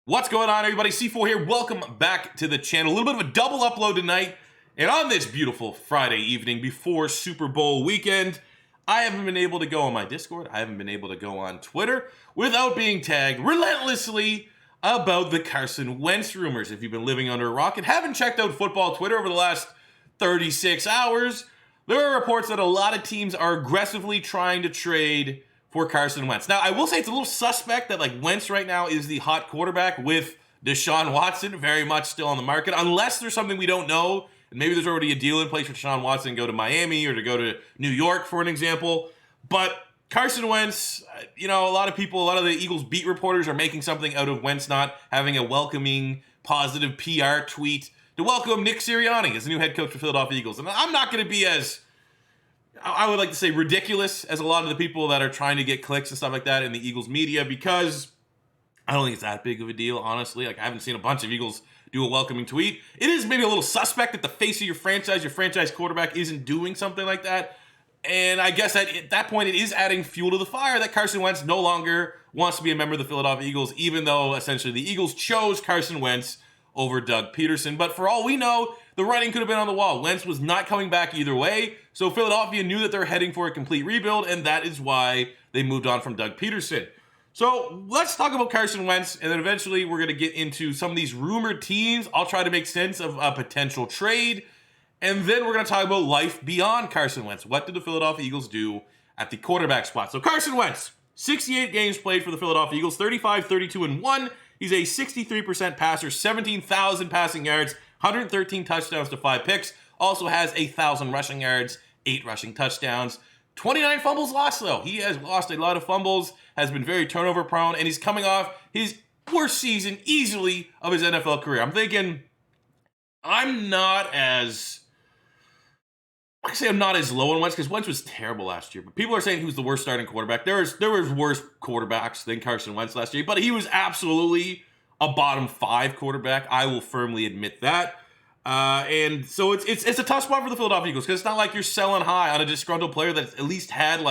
What's going on, everybody? C4 here. Welcome back to the channel. A little bit of a double upload tonight. And on this beautiful Friday evening before Super Bowl weekend, I haven't been able to go on my Discord. I haven't been able to go on Twitter without being tagged relentlessly about the Carson Wentz rumors. If you've been living under a rock and haven't checked out football Twitter over the last 36 hours, there are reports that a lot of teams are aggressively trying to trade for Carson Wentz. Now, I will say it's a little suspect that Wentz right now is the hot quarterback with Deshaun Watson very much still on the market, unless there's something we don't know, and maybe there's already a deal in place for Deshaun Watson to go to Miami or to go to New York, for an example. But Carson Wentz, a lot of the Eagles beat reporters are making something out of Wentz not having a welcoming, positive PR tweet to welcome Nick Sirianni as the new head coach for Philadelphia Eagles. And I'm not going to be as, I would like to say, ridiculous as a lot of the people that are trying to get clicks and stuff like that in the Eagles media, because I don't think it's that big of a deal, honestly. I haven't seen a bunch of Eagles do a welcoming tweet. It is maybe a little suspect that the face of your franchise quarterback isn't doing something like that. And I guess that at that point, it is adding fuel to the fire that Carson Wentz no longer wants to be a member of the Philadelphia Eagles, even though essentially the Eagles chose Carson Wentz over Doug Peterson. But for all we know, the writing could have been on the wall. Wentz was not coming back either way, so Philadelphia knew that they're heading for a complete rebuild, and that is why they moved on from Doug Peterson. So let's talk about Carson Wentz, and then eventually we're going to get into some of these rumored teams. I'll try to make sense of a potential trade, and then we're going to talk about life beyond Carson Wentz. What did the Philadelphia Eagles do at the quarterback spot? So Carson Wentz, 68 games played for the Philadelphia Eagles, 35, 32, and 1. He's a 63% passer, 17,000 passing yards, 113 touchdowns to 5 picks. Also has 1,000 rushing yards, 8 rushing touchdowns. 29 fumbles lost, though. He has lost a lot of fumbles, has been very turnover prone, and he's coming off his worst season easily of his NFL career. I'm thinking, I'm not as low on Wentz, because Wentz was terrible last year. But people are saying he was the worst starting quarterback. There was worse quarterbacks than Carson Wentz last year, but he was absolutely a bottom 5 quarterback. I will firmly admit that. And so it's a tough spot for the Philadelphia Eagles, because it's not like you're selling high on a disgruntled player that's at least had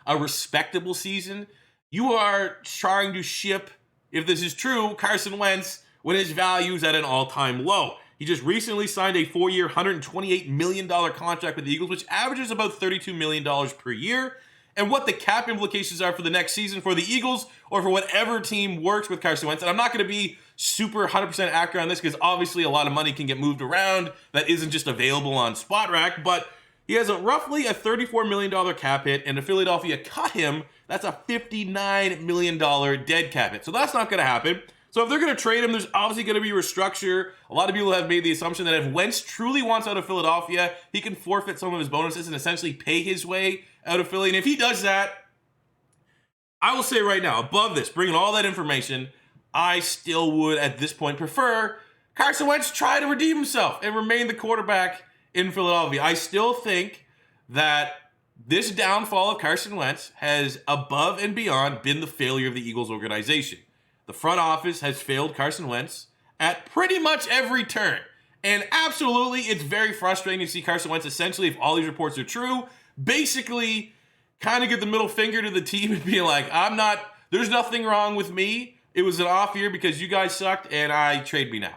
a respectable season. You are trying to ship, if this is true, Carson Wentz when his value is at an all-time low. He just recently signed a 4-year, $128 million contract with the Eagles, which averages about $32 million per year. And what the cap implications are for the next season for the Eagles or for whatever team works with Carson Wentz. And I'm not going to be super 100% accurate on this, because obviously a lot of money can get moved around that isn't just available on SpotRack. But he has roughly a $34 million cap hit, and if Philadelphia cut him, that's a $59 million dead cap hit. So that's not going to happen. So if they're going to trade him, there's obviously going to be a restructure. A lot of people have made the assumption that if Wentz truly wants out of Philadelphia, he can forfeit some of his bonuses and essentially pay his way out of Philly. And if he does that, I will say right now, above this, bringing all that information, I still would at this point prefer Carson Wentz try to redeem himself and remain the quarterback in Philadelphia. I still think that this downfall of Carson Wentz has above and beyond been the failure of the Eagles organization. The front office has failed Carson Wentz at pretty much every turn. And absolutely, it's very frustrating to see Carson Wentz, essentially, if all these reports are true, basically kind of get the middle finger to the team and be like, there's nothing wrong with me. It was an off year because you guys sucked, and trade me now.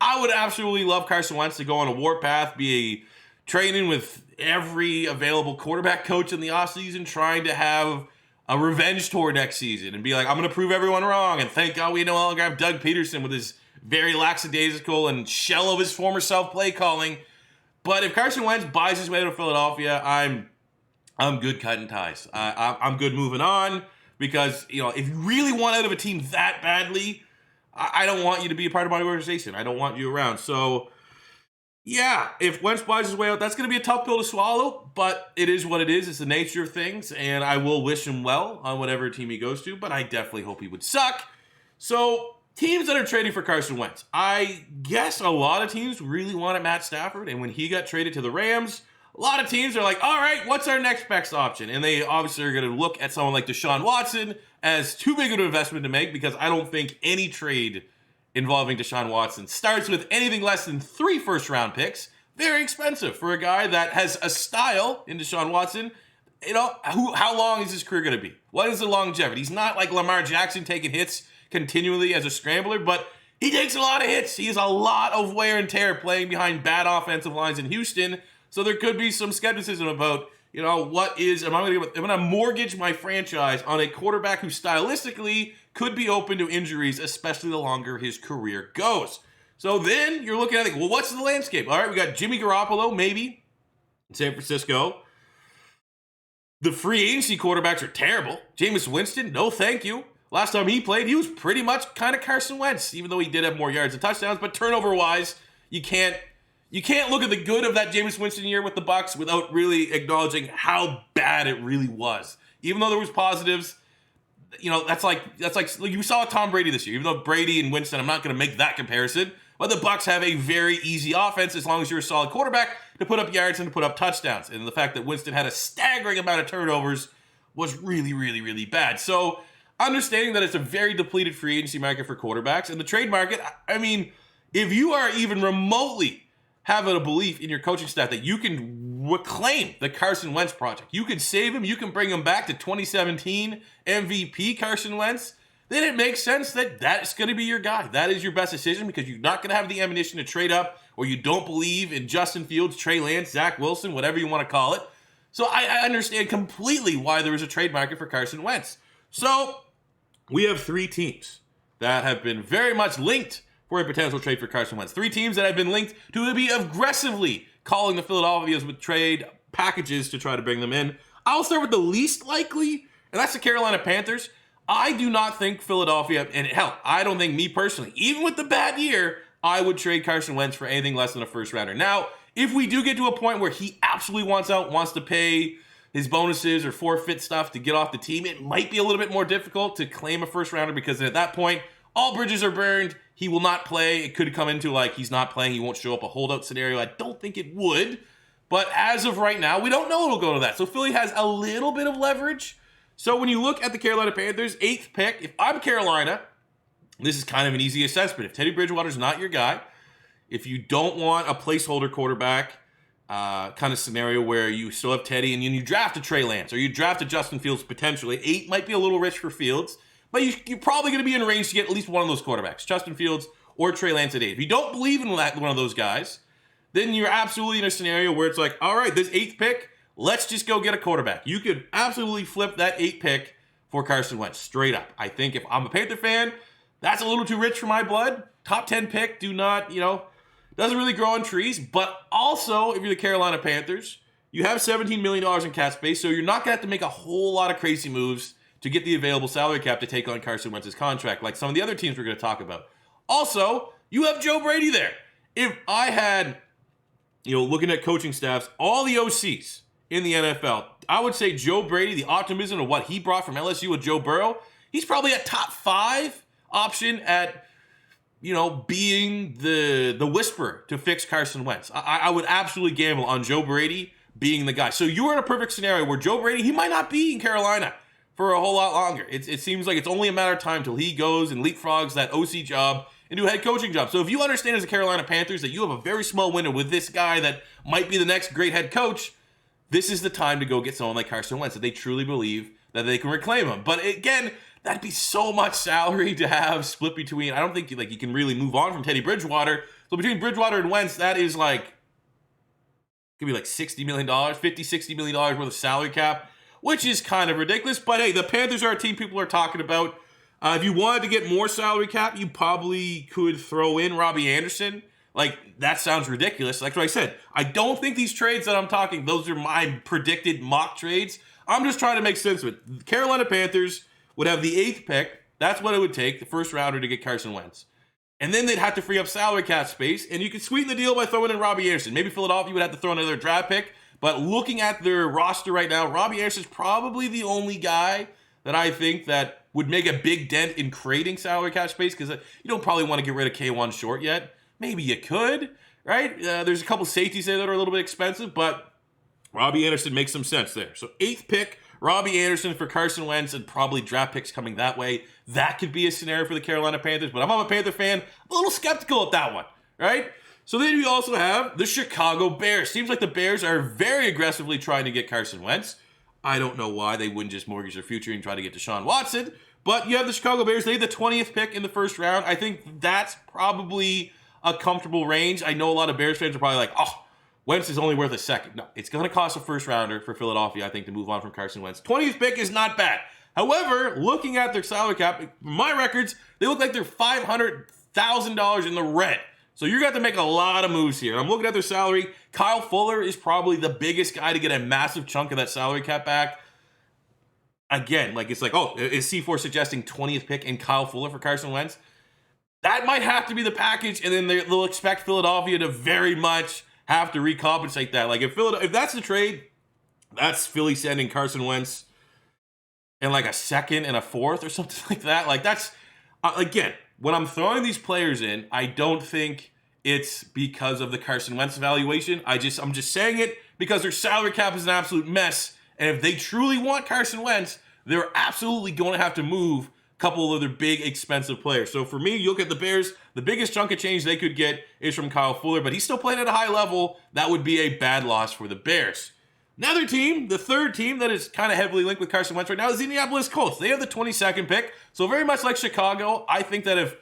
I would absolutely love Carson Wentz to go on a warpath, be training with every available quarterback coach in the offseason, trying to have a revenge tour next season and be like, I'm going to prove everyone wrong. And thank God we no longer have Doug Peterson with his very lackadaisical and shell of his former self play calling. But if Carson Wentz buys his way to Philadelphia, I'm good cutting ties. I'm good moving on, because, if you really want out of a team that badly, I don't want you to be a part of my organization. I don't want you around. So yeah, if Wentz buys his way out, that's going to be a tough pill to swallow, but it is what it is. It's the nature of things, and I will wish him well on whatever team he goes to, but I definitely hope he would suck. So teams that are trading for Carson Wentz, I guess a lot of teams really wanted Matt Stafford, and when he got traded to the Rams, a lot of teams are like, all right, what's our next best option? And they obviously are going to look at someone like Deshaun Watson as too big of an investment to make, because I don't think any trade involving Deshaun Watson starts with anything less than 3 first-round picks. Very expensive for a guy that has a style in Deshaun Watson. How long is his career going to be? What is the longevity? He's not like Lamar Jackson taking hits continually as a scrambler, but he takes a lot of hits. He has a lot of wear and tear playing behind bad offensive lines in Houston. So there could be some skepticism about, am I going to mortgage my franchise on a quarterback who stylistically could be open to injuries, especially the longer his career goes. So then you're looking at it, well, what's the landscape? All right, we got Jimmy Garoppolo, maybe, in San Francisco. The free agency quarterbacks are terrible. Jameis Winston, no thank you. Last time he played, he was pretty much kind of Carson Wentz, even though he did have more yards and touchdowns. But turnover-wise, you can't look at the good of that Jameis Winston year with the Bucs without really acknowledging how bad it really was. Even though there was positives, that's like you saw Tom Brady this year. Even though Brady and Winston, I'm not going to make that comparison. But the Bucs have a very easy offense as long as you're a solid quarterback to put up yards and to put up touchdowns. And the fact that Winston had a staggering amount of turnovers was really, really, really bad. So understanding that it's a very depleted free agency market for quarterbacks and the trade market, I mean, if you are even remotely having a belief in your coaching staff that you can reclaim the Carson Wentz project, you can save him, you can bring him back to 2017 MVP Carson Wentz, then it makes sense that that's going to be your guy. That is your best decision because you're not going to have the ammunition to trade up, or you don't believe in Justin Fields, Trey Lance, Zach Wilson, whatever you want to call it. So I understand completely why there is a trade market for Carson Wentz. So we have 3 teams that have been very much linked for a potential trade for Carson Wentz. 3 teams that have been linked to be aggressively calling the Philadelphians with trade packages to try to bring them in. I'll start with the least likely, and that's the Carolina Panthers. I do not think Philadelphia, and hell, I don't think me personally, even with the bad year, I would trade Carson Wentz for anything less than a first rounder. Now, if we do get to a point where he absolutely wants out, wants to pay his bonuses or forfeit stuff to get off the team, it might be a little bit more difficult to claim a first rounder because at that point, all bridges are burned. He will not play. It could come into he's not playing. He won't show up, a holdout scenario. I don't think it would. But as of right now, we don't know it'll go to that. So Philly has a little bit of leverage. So when you look at the Carolina Panthers, 8th pick, if I'm Carolina, this is kind of an easy assessment. If Teddy Bridgewater's not your guy, if you don't want a placeholder quarterback kind of scenario where you still have Teddy and you draft a Trey Lance or you draft a Justin Fields potentially, 8 might be a little rich for Fields, but you're probably going to be in range to get at least one of those quarterbacks, Justin Fields or Trey Lance at 8. If you don't believe in one of those guys, then you're absolutely in a scenario where it's like, all right, this 8th pick, let's just go get a quarterback. You could absolutely flip that 8th pick for Carson Wentz, straight up. I think if I'm a Panther fan, that's a little too rich for my blood. Top 10 pick, do not, doesn't really grow on trees. But also, if you're the Carolina Panthers, you have $17 million in cap space, so you're not going to have to make a whole lot of crazy moves to get the available salary cap to take on Carson Wentz's contract, like some of the other teams we're going to talk about. Also, you have Joe Brady there. If I had, looking at coaching staffs, all the OCs in the NFL, I would say Joe Brady, the optimism of what he brought from LSU with Joe Burrow, he's probably a top 5 option at, being the whisper to fix Carson Wentz. I would absolutely gamble on Joe Brady being the guy. So you're in a perfect scenario where Joe Brady, he might not be in Carolina for a whole lot longer. It seems like it's only a matter of time till he goes and leapfrogs that OC job into a head coaching job. So if you understand as a Carolina Panthers that you have a very small window with this guy that might be the next great head coach, this is the time to go get someone like Carson Wentz that they truly believe that they can reclaim him. But again, that'd be so much salary to have split between. I don't think you can really move on from Teddy Bridgewater. So between Bridgewater and Wentz, that is could be $60 million, $50-60 million worth of salary cap, which is kind of ridiculous. But hey, the Panthers are a team people are talking about. If you wanted to get more salary cap, you probably could throw in Robbie Anderson. That sounds ridiculous. Like what I said, I don't think these trades that I'm talking, those are my predicted mock trades. I'm just trying to make sense of it. The Carolina Panthers would have the 8th pick. That's what it would take, the first rounder, to get Carson Wentz. And then they'd have to free up salary cap space, and you could sweeten the deal by throwing in Robbie Anderson. Maybe Philadelphia would have to throw another draft pick, but looking at their roster right now, Robbie Anderson is probably the only guy that I think that would make a big dent in creating salary cap space, because you don't probably want to get rid of K1 Short yet. Maybe you could, right? There's a couple safeties there that are a little bit expensive, but Robbie Anderson makes some sense there. So 8th pick, Robbie Anderson for Carson Wentz, and probably draft picks coming that way. That could be a scenario for the Carolina Panthers, but I'm a Panther fan. I'm a little skeptical at that one, right? So then we also have the Chicago Bears. Seems like the Bears are very aggressively trying to get Carson Wentz. I don't know why they wouldn't just mortgage their future and try to get Deshaun Watson, But you have the Chicago Bears. They had the 20th pick in the first round. I think that's probably a comfortable range. I know a lot of Bears fans are probably like, oh, Wentz is only worth a second. No, it's going to cost a first rounder for Philadelphia, I think, to move on from Carson Wentz. 20th pick is not bad. However, looking at their salary cap, from my records, they look like they're $500,000 in the red. So you're going to have to make a lot of moves here. And I'm looking at their salary. Kyle Fuller is probably the biggest guy to get a massive chunk of that salary cap back. Again, like it's like, oh, is C4 suggesting 20th pick and Kyle Fuller for Carson Wentz? That might have to be the package, and then they'll expect Philadelphia to very much have to recompensate that. Like if that's the trade, that's Philly sending Carson Wentz and like a second and a fourth or something like that. Like that's again, when I'm throwing these players in, I don't think it's because of the Carson Wentz evaluation. I'm just saying it because their salary cap is an absolute mess. And if they truly want Carson Wentz, they're absolutely going to have to move a couple of their big, expensive players. So for me, you look at the Bears, the biggest chunk of change they could get is from Kyle Fuller, but he's still playing at a high level. That would be a bad loss for the Bears. Another team, the third team that is kind of heavily linked with Carson Wentz right now is the Indianapolis Colts. They have the 22nd pick. So very much like Chicago, I think that if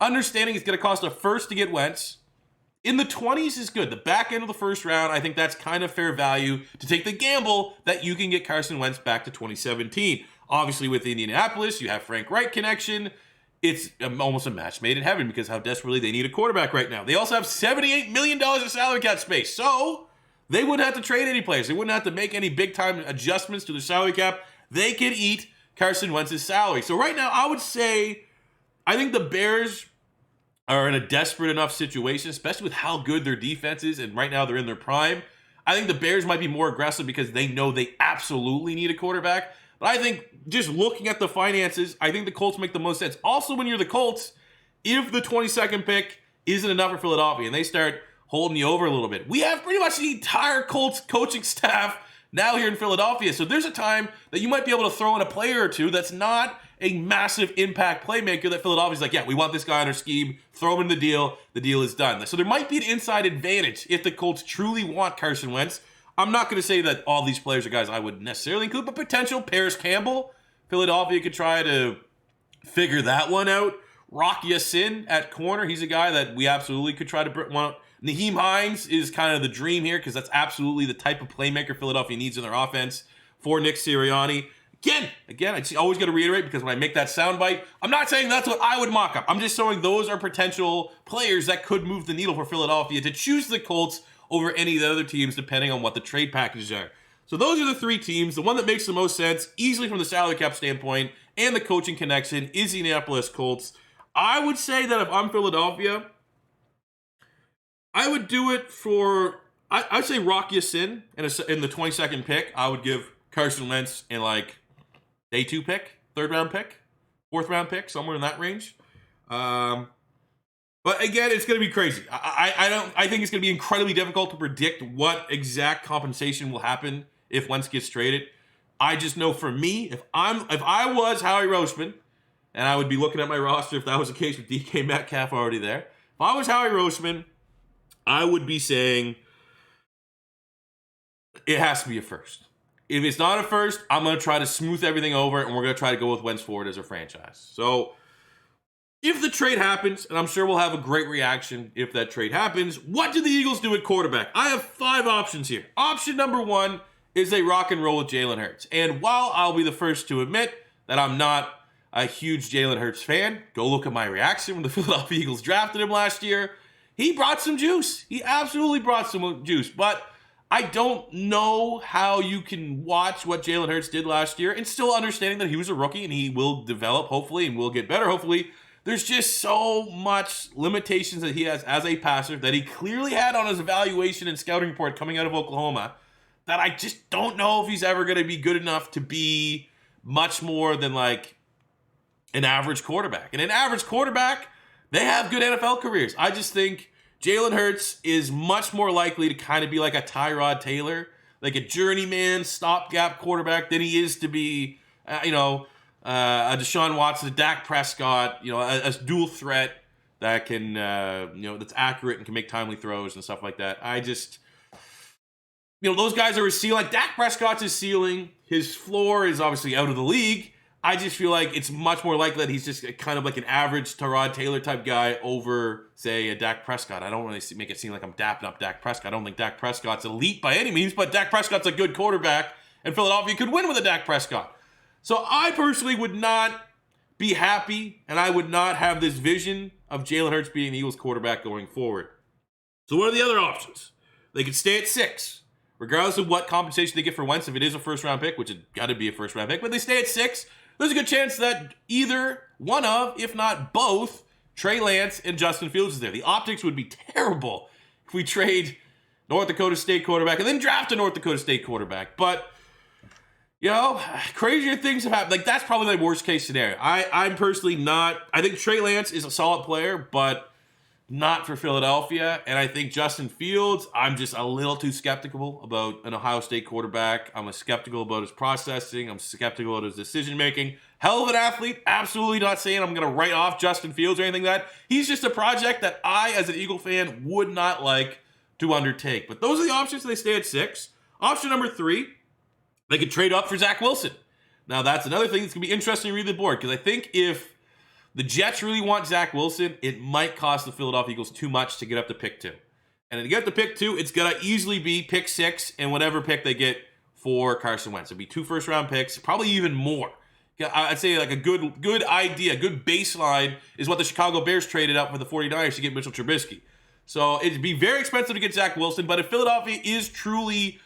understanding it's going to cost a first to get Wentz, in the 20s is good. The back end of the first round, I think that's kind of fair value to take the gamble that you can get Carson Wentz back to 2017. Obviously, with Indianapolis, you have Frank Reich connection. It's almost a match made in heaven because how desperately they need a quarterback right now. They also have $78 million of salary cap space. So they wouldn't have to trade any players. They wouldn't have to make any big-time adjustments to their salary cap. They could eat Carson Wentz's salary. So right now, I would say I think the Bears are in a desperate enough situation, especially with how good their defense is, and right now they're in their prime. I think the Bears might be more aggressive because they know they absolutely need a quarterback. But I think just looking at the finances, I think the Colts make the most sense. Also, when you're the Colts, if the 22nd pick isn't enough for Philadelphia and they start holding you over a little bit, we have pretty much the entire Colts coaching staff now here in Philadelphia. So there's a time that you might be able to throw in a player or two that's not a massive impact playmaker that Philadelphia's like, yeah, we want this guy on our scheme, throw him in the deal is done. So there might be an inside advantage if the Colts truly want Carson Wentz. I'm not going to say that all these players are guys I would necessarily include, but potential Paris Campbell, Philadelphia could try to figure that one out. Rock Ya-Sin at corner, he's a guy that we absolutely could try to want. Nyheim Hines is kind of the dream here because that's absolutely the type of playmaker Philadelphia needs in their offense for Nick Sirianni. Again, I always got to reiterate because when I make that soundbite, I'm not saying that's what I would mock up. I'm just showing those are potential players that could move the needle for Philadelphia to choose the Colts over any of the other teams depending on what the trade packages are. So those are the three teams. The one that makes the most sense, easily from the salary cap standpoint and the coaching connection, is the Indianapolis Colts. I would say that if I'm Philadelphia, I would do it for, I'd say Rock Ya-Sin in the 22nd pick. I would give Carson Wentz in like day 2 pick, 3rd round pick, 4th round pick, somewhere in that range. But again, it's going to be crazy. I think it's going to be incredibly difficult to predict what exact compensation will happen if Wentz gets traded. I just know for me, if I was Howie Roseman, and I would be looking at my roster if that was the case with DK Metcalf already there. If I was Howie Roseman, I would be saying it has to be a first. If it's not a first, I'm going to try to smooth everything over, and we're going to try to go with Wentz forward as a franchise. So if the trade happens, and I'm sure we'll have a great reaction if that trade happens, what do the Eagles do at quarterback? I have 5 options here. Option number 1 is they rock and roll with Jalen Hurts. And while I'll be the first to admit that I'm not a huge Jalen Hurts fan, go look at my reaction when the Philadelphia Eagles drafted him last year. He brought some juice. He absolutely brought some juice. But I don't know how you can watch what Jalen Hurts did last year and still understanding that he was a rookie and he will develop, hopefully, and will get better, hopefully. There's just so much limitations that he has as a passer that he clearly had on his evaluation and scouting report coming out of Oklahoma that I just don't know if he's ever going to be good enough to be much more than like an average quarterback. And an average quarterback, they have good NFL careers. I just think Jalen Hurts is much more likely to kind of be like a Tyrod Taylor, like a journeyman stopgap quarterback than he is to be, a Deshaun Watson, a Dak Prescott, a dual threat that can, that's accurate and can make timely throws and stuff like that. I just, those guys are his ceiling. Like Dak Prescott's his ceiling. His floor is obviously out of the league, I just feel like it's much more likely that he's just kind of like an average Tyrod Taylor type guy over, say, a Dak Prescott. I don't really make it seem like I'm dapping up Dak Prescott. I don't think Dak Prescott's elite by any means, but Dak Prescott's a good quarterback, and Philadelphia could win with a Dak Prescott. So I personally would not be happy, and I would not have this vision of Jalen Hurts being the Eagles quarterback going forward. So what are the other options? They could stay at 6. Regardless of what compensation they get for Wentz, if it is a first-round pick, which it's got to be a first-round pick, but they stay at 6, there's a good chance that either one of, if not both, Trey Lance and Justin Fields is there. The optics would be terrible if we trade North Dakota State quarterback and then draft a North Dakota State quarterback. But, you know, crazier things have happened. Like, that's probably my worst-case scenario. I'm personally not... I think Trey Lance is a solid player, but not for Philadelphia. And I think Justin Fields, I'm just a little too skeptical about an Ohio State quarterback. I'm skeptical about his processing. I'm skeptical about his decision-making. Hell of an athlete. Absolutely not saying I'm going to write off Justin Fields or anything like that. He's just a project that I, as an Eagle fan, would not like to undertake. But those are the options. They stay at 6. Option number 3, they could trade up for Zach Wilson. Now, that's another thing that's going to be interesting to read the board, because I think if the Jets really want Zach Wilson, it might cost the Philadelphia Eagles too much to get up to pick 2. And to get up to pick 2, it's going to easily be pick 6 and whatever pick they get for Carson Wentz. It'd be 2 first-round picks, probably even more. I'd say like a good idea, good baseline is what the Chicago Bears traded up for the 49ers to get Mitchell Trubisky. So it'd be very expensive to get Zach Wilson, but if Philadelphia is truly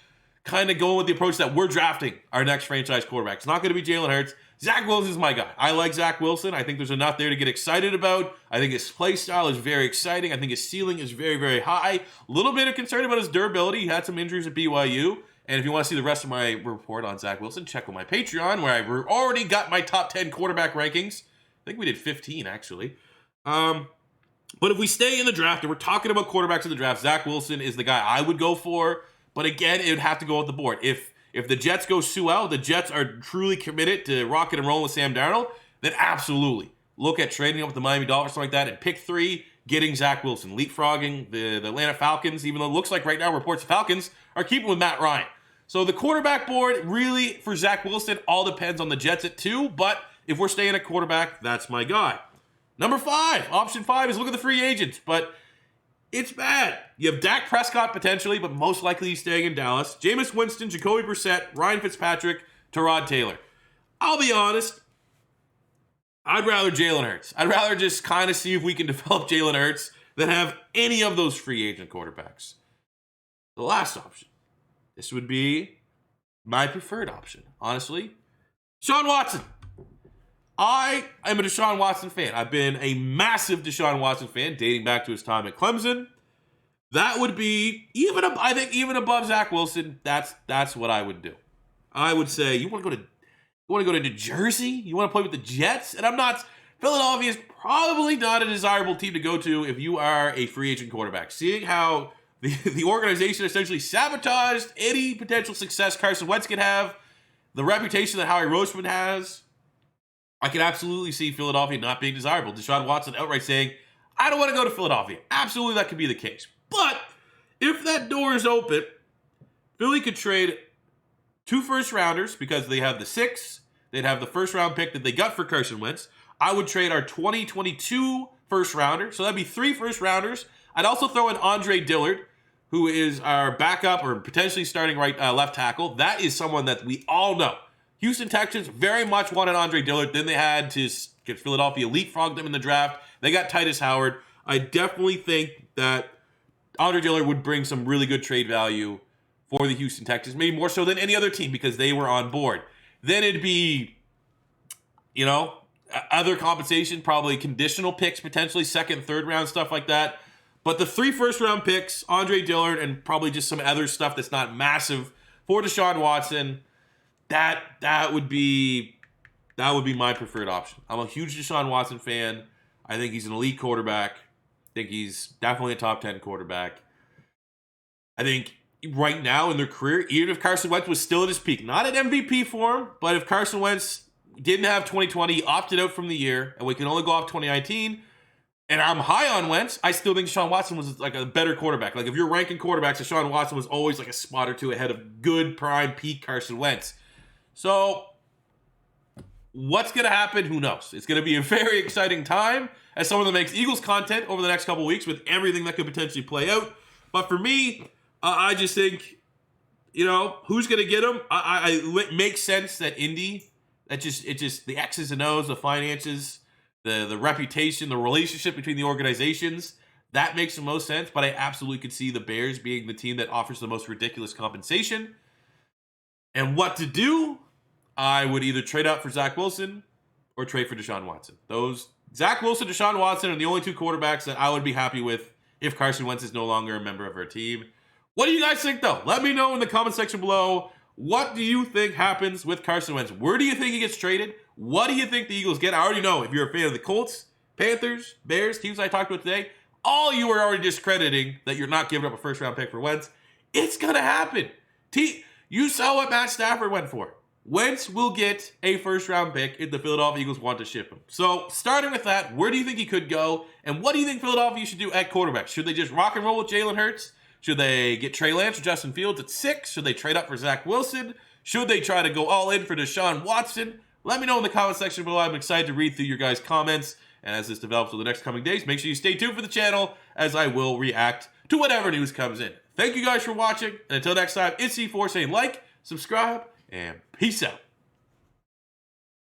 kind of going with the approach that we're drafting our next franchise quarterback, it's not going to be Jalen Hurts. Zach Wilson is my guy. I like Zach Wilson. I think there's enough there to get excited about. I think his play style is very exciting. I think his ceiling is very, very high. A little bit of concern about his durability. He had some injuries at BYU. And if you want to see the rest of my report on Zach Wilson, check out my Patreon, where I've already got my top 10 quarterback rankings. I think we did 15, actually. But if we stay in the draft, and we're talking about quarterbacks in the draft, Zach Wilson is the guy I would go for. But again, it would have to go with the board. If the Jets go Sewell, the Jets are truly committed to rocking and rolling with Sam Darnold, then absolutely look at trading up with the Miami Dolphins, something like that, and pick 3, getting Zach Wilson, leapfrogging the Atlanta Falcons, even though it looks like right now reports the Falcons are keeping with Matt Ryan. So the quarterback board, really, for Zach Wilson, all depends on the Jets at 2, but if we're staying at quarterback, that's my guy. Number 5, option 5 is look at the free agents, but it's bad. You have Dak Prescott potentially, but most likely he's staying in Dallas. Jameis Winston, Jacoby Brissett, Ryan Fitzpatrick, Tyrod Taylor. I'll be honest, I'd rather Jalen Hurts. I'd rather just kind of see if we can develop Jalen Hurts than have any of those free agent quarterbacks. The last option. This would be my preferred option, honestly. Deshaun Watson. I am a Deshaun Watson fan. I've been a massive Deshaun Watson fan dating back to his time at Clemson. That would be even above Zach Wilson. That's what I would do. I would say you want to go to New Jersey? You want to play with the Jets? And I'm not. Philadelphia is probably not a desirable team to go to if you are a free agent quarterback. Seeing how the organization essentially sabotaged any potential success Carson Wentz could have, the reputation that Howie Roseman has, I can absolutely see Philadelphia not being desirable. Deshaun Watson outright saying, I don't want to go to Philadelphia. Absolutely, that could be the case. But if that door is open, Philly could trade 2 first-rounders because they have the 6. They'd have the first-round pick that they got for Carson Wentz. I would trade our 2022 first-rounder. So that'd be 3 first-rounders. I'd also throw in Andre Dillard, who is our backup or potentially starting left tackle. That is someone that we all know. Houston Texans very much wanted Andre Dillard. Then they had to get Philadelphia leapfrog them in the draft. They got Titus Howard. I definitely think that Andre Dillard would bring some really good trade value for the Houston Texans, maybe more so than any other team because they were on board. Then it'd be, other compensation, probably conditional picks, potentially second, third round, stuff like that. But the 3 first-round picks, Andre Dillard, and probably just some other stuff that's not massive for Deshaun Watson, that would be my preferred option. I'm a huge Deshaun Watson fan. I think he's an elite quarterback. I think he's definitely a top 10 quarterback. I think right now in their career, even if Carson Wentz was still at his peak, not at MVP form, but if Carson Wentz didn't have 2020, opted out from the year, and we can only go off 2019, and I'm high on Wentz, I still think Deshaun Watson was like a better quarterback. Like if you're ranking quarterbacks, Deshaun Watson was always like a spot or 2 ahead of good prime peak Carson Wentz. So What's going to happen? Who knows? It's going to be a very exciting time as someone that makes Eagles content over the next couple weeks with everything that could potentially play out. But for me, I just think, who's going to get him? It makes sense that Indy, it just the X's and O's, the finances, the reputation, the relationship between the organizations, that makes the most sense. But I absolutely could see the Bears being the team that offers the most ridiculous compensation. And what to do? I would either trade up for Zach Wilson or trade for Deshaun Watson. Zach Wilson, Deshaun Watson are the only two quarterbacks that I would be happy with if Carson Wentz is no longer a member of our team. What do you guys think, though? Let me know in the comment section below. What do you think happens with Carson Wentz? Where do you think he gets traded? What do you think the Eagles get? I already know if you're a fan of the Colts, Panthers, Bears, teams I talked about today, all you are already discrediting that you're not giving up a first-round pick for Wentz. It's going to happen. You saw what Matt Stafford went for. Wentz will get a first-round pick if the Philadelphia Eagles want to ship him. So, starting with that, where do you think he could go? And what do you think Philadelphia should do at quarterback? Should they just rock and roll with Jalen Hurts? Should they get Trey Lance or Justin Fields at 6? Should they trade up for Zach Wilson? Should they try to go all in for Deshaun Watson? Let me know in the comment section below. I'm excited to read through your guys' comments. And as this develops over the next coming days, make sure you stay tuned for the channel as I will react to whatever news comes in. Thank you guys for watching. And until next time, it's C4 saying like, subscribe, and peace out.